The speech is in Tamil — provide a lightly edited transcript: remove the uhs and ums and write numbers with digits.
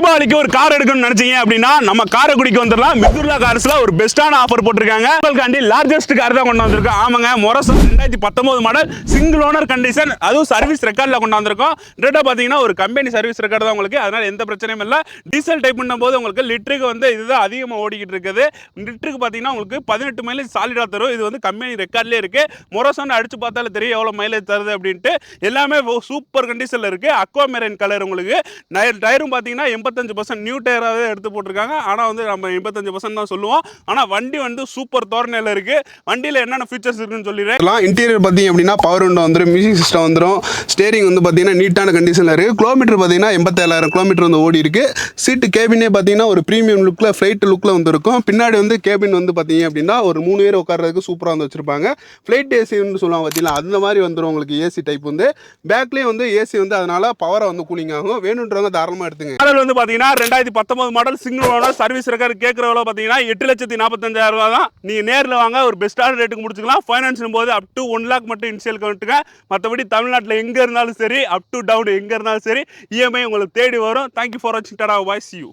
தீபாவளிக்கு ஒரு கார் எடுக்கணும்னு நினைச்சீங்க அப்படின்னா நம்ம காரைக்குடிக்கு வந்துடலாம். மிதுர்லா கார்ஸ்ல ஒரு பெஸ்ட்டான ஆஃபர் போட்டிருக்காங்க. உங்களுக்காண்டி லார்ஜஸ்ட் கார் தான் கொண்டு வந்திருக்கோம். ஆமாங்க, மொரசன் 2019 மாடல் சிங்கிள் ஓனர் கண்டிஷன், அதுவும் சர்வீஸ் ரெக்கார்டில் கொண்டு வந்திருக்கோம். டேட்டா பார்த்தீங்கன்னா ஒரு கம்பெனி சர்வீஸ் ரெக்கார்டு தான் உங்களுக்கு, அதனால எந்த பிரச்சனையும் இல்லை. டீசல் டைப் பண்ணும்போது உங்களுக்கு லிட்டருக்கு வந்து இதுதான் அதிகமாக ஓடிக்கிட்டு இருக்குது. லிட்டருக்கு பார்த்தீங்கன்னா உங்களுக்கு 18 மைலேஜ் சாலிடாக தரும். இது வந்து கம்பெனி ரெக்கார்ட்லேயே இருக்கு. மொரசன் அடிச்சு பார்த்தாலே தெரியும் எவ்வளோ மைலேஜ் தருது அப்படின்ட்டு. எல்லாமே சூப்பர் கண்டிஷனில் இருக்கு. அக்வா மெரைன் கலர் உங்களுக்கு. டயரும் பார்த்தீங்கன்னா 85% நியூ டயராகவே எடுத்து போட்டிருக்காங்க. ஆனால் வந்து நம்ம 85% தான் சொல்லுவோம். ஆனால் வண்டி வந்து சூப்பர் தோரணையில் இருக்கு. வண்டியில் என்னென்ன ஃபீச்சர்ஸ் இருக்குன்னு சொல்லிடுறேன். இன்டீரியர் பார்த்தீங்க அப்படின்னா பவர் விண்டோ வந்துடும், மியூசிக் சிஸ்டம் வந்துடும். ஸ்டேரிங் வந்து பார்த்தீங்கன்னா நீட்டான கண்டிஷனில் இருக்குது. கிலோமீட்டர் பார்த்தீங்கன்னா 87,000 கிலோமீட்டர் வந்து ஓடி இருக்கு. சீட்டு கேபினே பார்த்தீங்கன்னா ஒரு ப்ரீமியம் லுக்கில் ஃப்ளைட் லுக்கில் வந்து இருக்கும். பின்னாடி வந்து கேபின் வந்து பார்த்தீங்க அப்படின்னா ஒரு 3 பேர் உட்கார்றதுக்கு சூப்பராக வந்து வச்சிருப்பாங்க. ஃப்ளைட் ஏசின்னு சொல்லுவாங்க பார்த்தீங்களா, அந்த மாதிரி வந்துடும் உங்களுக்கு. ஏசி டைப் வந்து பேக்லேயே வந்து ஏசி வந்து அதனால பவரை வந்து கூலிங் ஆகும். வேணுன்றவங்க தாராளமாக எடுத்துங்க. மாடல் வந்து பார்த்தீங்கன்னா 2019 model single owner service record. கேட்குற எவ்வளோ பார்த்தீங்கன்னா 8,45,000 ரூபா தான். நீங்கள் நேரில் வாங்க, ஒரு பெஸ்ட்டான ரேட்டுக்கு முடிச்சுக்கலாம். ஃபைனான்ஸும் போது அப் டு 1 லேக் மட்டும் இனிஷியல் கட்டுங்க. மற்றபடி தமிழ்நாட்டில் எங்கே இருந்தாலும் சரி, அப் டு டவுன் எங்கே இருந்தாலும் சரி, இஎம்ஐ உங்களுக்கு தேடி வரும். தேங்க்யூ ஃபார் வாட்சிங். டாடா பாய், see you.